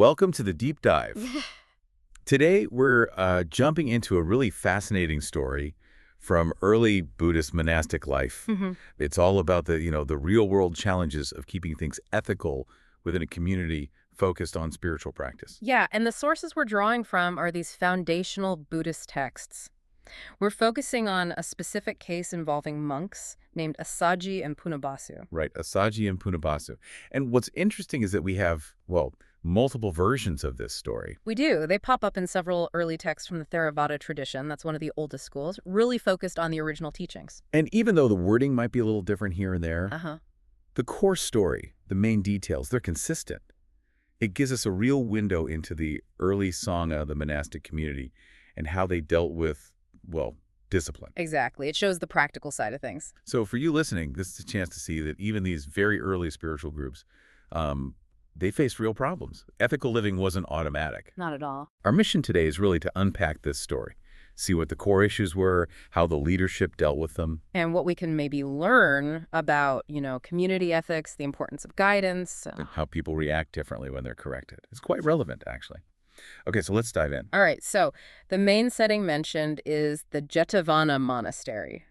welcome to the deep dive. Today, we're jumping into a really fascinating story from early Buddhist monastic life. It's all about the real-world challenges of keeping things ethical within a community focused on spiritual practice. Yeah, and the sources we're drawing from are these foundational Buddhist texts. We're focusing on a specific case involving monks named Assaji and Punabbasu. Right, Assajipunabbasukavatthu. And what's interesting is that we have, well, multiple versions of this story. We do. They pop up in several early texts from the Theravada tradition. That's one of the oldest schools, really focused on the original teachings. And even though the wording might be a little different here and there, the core story, the main details, they're consistent. It gives us a real window into the early Sangha, the monastic community, and how they dealt with, well, discipline. Exactly. It shows the practical side of things. So for you listening, this is a chance to see that even these very early spiritual groups, they faced real problems. Ethical living wasn't automatic. Not at all. Our mission today is really to unpack this story, see what the core issues were, how the leadership dealt with them. And what we can maybe learn about, community ethics, the importance of guidance. And how people react differently when they're corrected. It's quite relevant, actually. Okay, so let's dive in. All right, so the main setting mentioned is the Jetavana Monastery.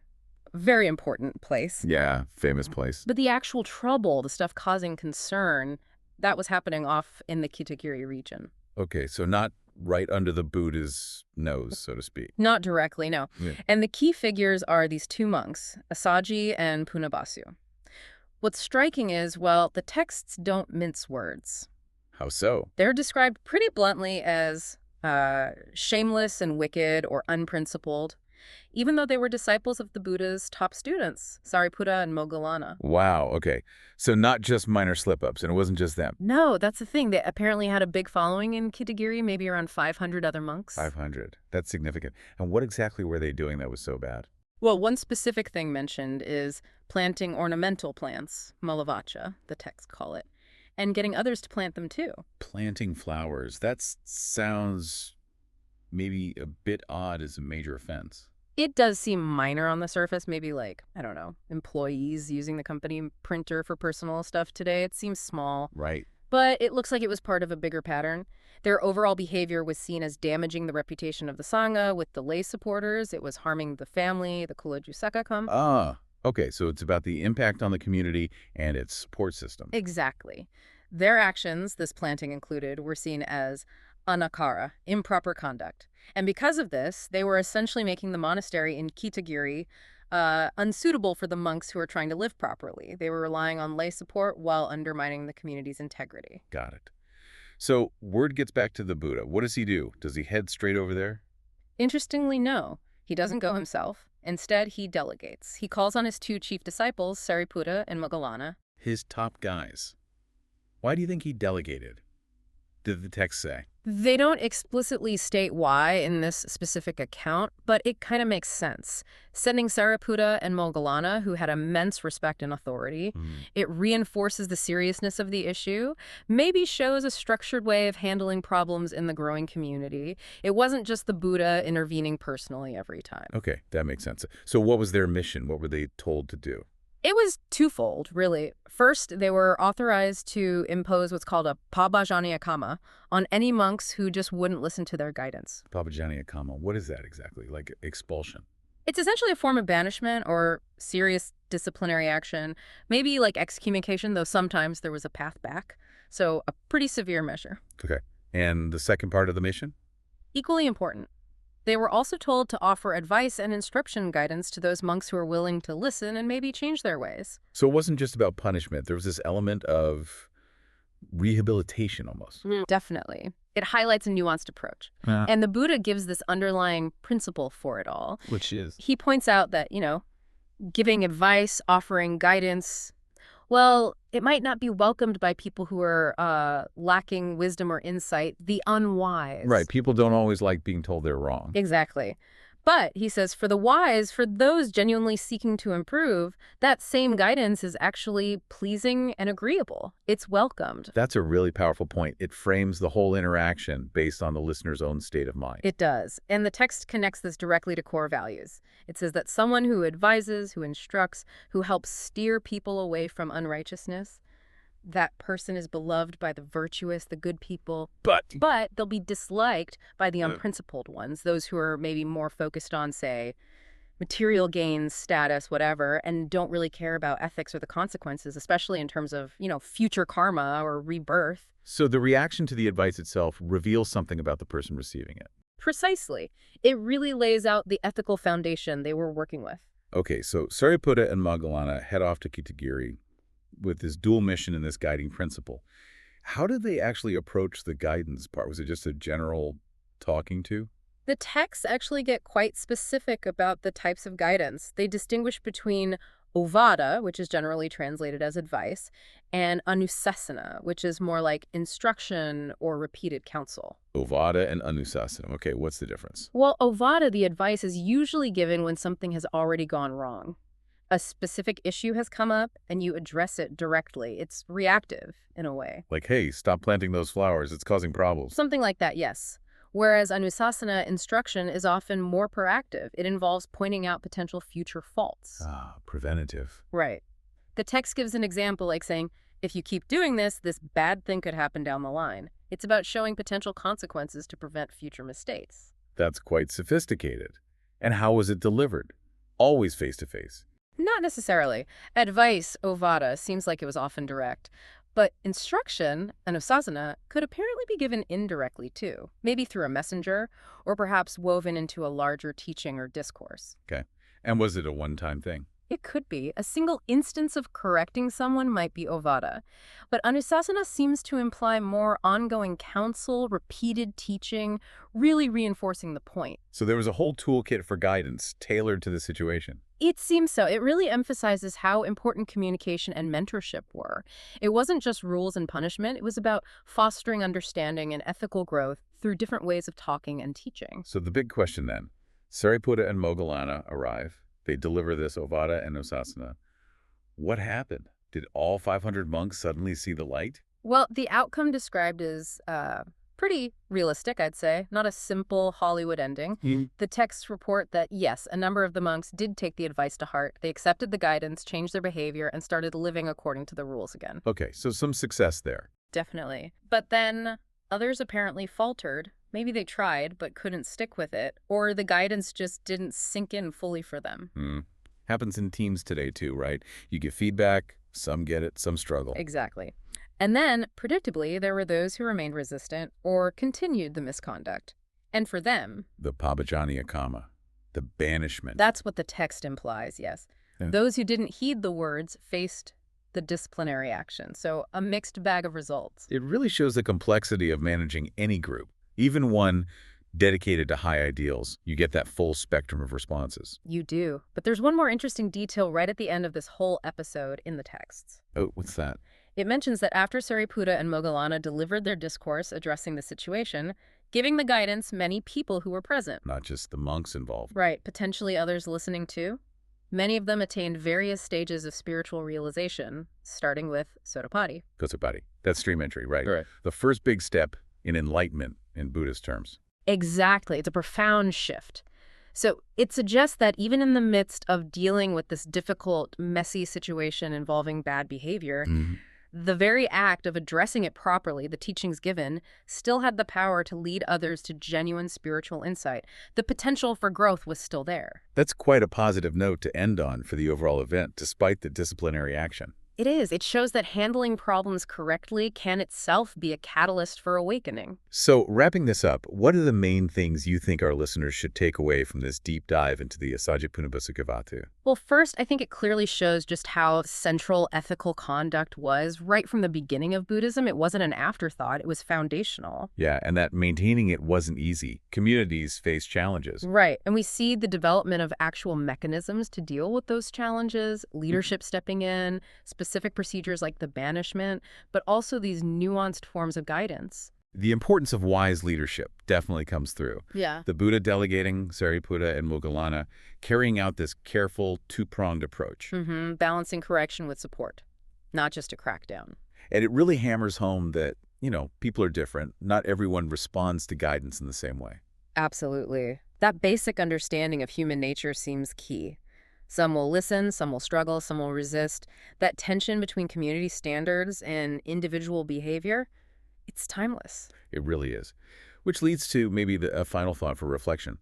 Very important place. Yeah, famous place. But the actual trouble, the stuff causing concern, that was happening off in the Kitagiri region. Okay, so not right under the Buddha's nose, so to speak. Not directly, no. Yeah. And the key figures are these two monks, Assaji and Punabbasu. What's striking is, well, the texts don't mince words. How so? They're described pretty bluntly as shameless and wicked or unprincipled, even though they were disciples of the Buddha's top students, Sariputta and Moggallana. Wow, okay. So not just minor slip-ups, and it wasn't just them. No, that's the thing. They apparently had a big following in Kitagiri, maybe around 500 other monks. 500. That's significant. And what exactly were they doing that was so bad? Well, one specific thing mentioned is planting ornamental plants, malavacha, the texts call it, and getting others to plant them too. Planting flowers. That sounds maybe a bit odd as a major offense. It does seem minor on the surface, maybe like, I don't know, employees using the company printer for personal stuff today. It seems small. Right. But it looks like it was part of a bigger pattern. Their overall behavior was seen as damaging the reputation of the Sangha with the lay supporters. It was harming the family, the Kulajusakakam. Ah, okay. So it's about the impact on the community and its support system. Exactly. Their actions, this planting included, were seen as anakara, improper conduct. And because of this, they were essentially making the monastery in Kitagiri unsuitable for the monks who were trying to live properly. They were relying on lay support while undermining the community's integrity. Got it. So word gets back to the Buddha. What does he do? Does he head straight over there? Interestingly, no. He doesn't go himself. Instead, he delegates. He calls on his two chief disciples, Sariputta and Moggallana. His top guys. Why do you think he delegated? Did the text say? They don't explicitly state why in this specific account, but it kind of makes sense. Sending Sariputta and Moggallana, who had immense respect and authority, it reinforces the seriousness of the issue, maybe shows a structured way of handling problems in the growing community. It wasn't just the Buddha intervening personally every time. Okay, that makes sense. So what was their mission? What were they told to do? It was twofold, really. First, they were authorized to impose what's called a pabajaniakama on any monks who just wouldn't listen to their guidance. Pabajaniakama, what is that exactly? Like expulsion? It's essentially a form of banishment or serious disciplinary action, maybe like excommunication, though sometimes there was a path back. So a pretty severe measure. Okay. And the second part of the mission? Equally important. They were also told to offer advice and instruction guidance to those monks who were willing to listen and maybe change their ways. So it wasn't just about punishment. There was this element of rehabilitation almost. Definitely. It highlights a nuanced approach. And the Buddha gives this underlying principle for it all. Which is? He points out that, giving advice, offering guidance, well, it might not be welcomed by people who are lacking wisdom or insight, the unwise. Right. People don't always like being told they're wrong. Exactly. But, he says, for the wise, for those genuinely seeking to improve, that same guidance is actually pleasing and agreeable. It's welcomed. That's a really powerful point. It frames the whole interaction based on the listener's own state of mind. It does. And the text connects this directly to core values. It says that someone who advises, who instructs, who helps steer people away from unrighteousness, That person is beloved by the virtuous, the good people, But they'll be disliked by the unprincipled ones, those who are maybe more focused on, say, material gains, status, whatever, and don't really care about ethics or the consequences, especially in terms of, future karma or rebirth. so the reaction to the advice itself reveals something about the person receiving it. Precisely. It really lays out the ethical foundation they were working with. Okay, so Sariputta and Moggallana head off to Kitagiri with this dual mission and this guiding principle. How did they actually approach the guidance part? Was it just a general talking to? The texts actually get quite specific about the types of guidance. They distinguish between ovada, which is generally translated as advice, and anusasana, which is more like instruction or repeated counsel. Ovada and Anusasana. Okay, what's the difference? Well, ovada, the advice, is usually given when something has already gone wrong. A specific issue has come up, and you address it directly. It's reactive, in a way. Like, hey, stop planting those flowers. It's causing problems. Something like that, yes. Whereas anusasana instruction is often more proactive. It involves pointing out potential future faults. Ah, preventative. Right. The text gives an example like saying, if you keep doing this bad thing could happen down the line. It's about showing potential consequences to prevent future mistakes. That's quite sophisticated. And how was it delivered? Always face-to-face. Not necessarily. Advice, ovada, seems like it was often direct. But instruction, anusasana, could apparently be given indirectly too, maybe through a messenger, or perhaps woven into a larger teaching or discourse. Okay. And was it a one-time thing? It could be. A single instance of correcting someone might be ovada. But anusasana seems to imply more ongoing counsel, repeated teaching, really reinforcing the point. So there was a whole toolkit for guidance tailored to the situation. It seems so. It really emphasizes how important communication and mentorship were. It wasn't just rules and punishment. It was about fostering understanding and ethical growth through different ways of talking and teaching. So the big question then, Sariputta and Moggallana arrive. They deliver this ovada and anusasana. What happened? Did all 500 monks suddenly see the light? Well, the outcome described is pretty realistic, I'd say. Not a simple Hollywood ending. The texts report that, yes, a number of the monks did take the advice to heart. They accepted the guidance, changed their behavior, and started living according to the rules again. Okay, so some success there. Definitely. But then others apparently faltered. Maybe they tried, but couldn't stick with it, or the guidance just didn't sink in fully for them. Happens in teams today too, right? You get feedback, some get it, some struggle. Exactly. And then, predictably, there were those who remained resistant or continued the misconduct. And for them, The pabajaniya kama, the banishment. that's what the text implies, yes. Yeah. Those who didn't heed the words faced the disciplinary action. So a mixed bag of results. It really shows the complexity of managing any group, even one dedicated to high ideals. You get that full spectrum of responses. You do. But there's one more interesting detail right at the end of this whole episode in the texts. Oh, what's that? It mentions that after Sariputta and Moggallana delivered their discourse addressing the situation, giving the guidance many people who were present. Not just the monks involved. Right, potentially others listening too. Many of them attained various stages of spiritual realization, starting with Sotapadhi. Kosapati. That's stream entry, right? Right. The first big step in enlightenment in Buddhist terms. Exactly. It's a profound shift. So it suggests that even in the midst of dealing with this difficult, messy situation involving bad behavior, the very act of addressing it properly, the teachings given, still had the power to lead others to genuine spiritual insight. The potential for growth was still there. That's quite a positive note to end on for the overall event, despite the disciplinary action. It is. It shows that handling problems correctly can itself be a catalyst for awakening. So, wrapping this up, what are the main things you think our listeners should take away from this deep dive into the Assajipunabbasukavatthu? Well, first, I think it clearly shows just how central ethical conduct was right from the beginning of Buddhism. It wasn't an afterthought. It was foundational. Yeah, and that maintaining it wasn't easy. Communities face challenges. Right. And we see the development of actual mechanisms to deal with those challenges, leadership stepping in, specific procedures like the banishment, but also these nuanced forms of guidance. The importance of wise leadership definitely comes through. Yeah. The Buddha delegating Sariputta and Moggallana, carrying out this careful, two-pronged approach. Balancing correction with support, not just a crackdown. And it really hammers home that, people are different. Not everyone responds to guidance in the same way. Absolutely. That basic understanding of human nature seems key. Some will listen, some will struggle, some will resist. That tension between community standards and individual behavior, it's timeless. It really is. Which leads to maybe a final thought for reflection.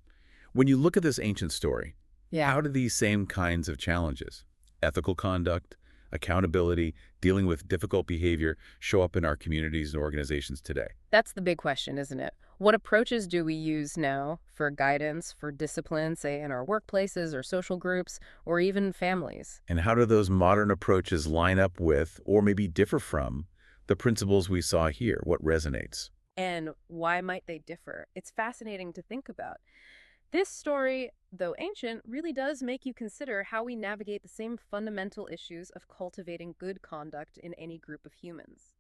When you look at this ancient story, Yeah. how do these same kinds of challenges, ethical conduct, accountability, dealing with difficult behavior, show up in our communities and organizations today? That's the big question, isn't it? What approaches do we use now for guidance, for discipline, say in our workplaces or social groups, or even families? And how do those modern approaches line up with, or maybe differ from, the principles we saw here? What resonates? And why might they differ? It's fascinating to think about. This story, though ancient, really does make you consider how we navigate the same fundamental issues of cultivating good conduct in any group of humans.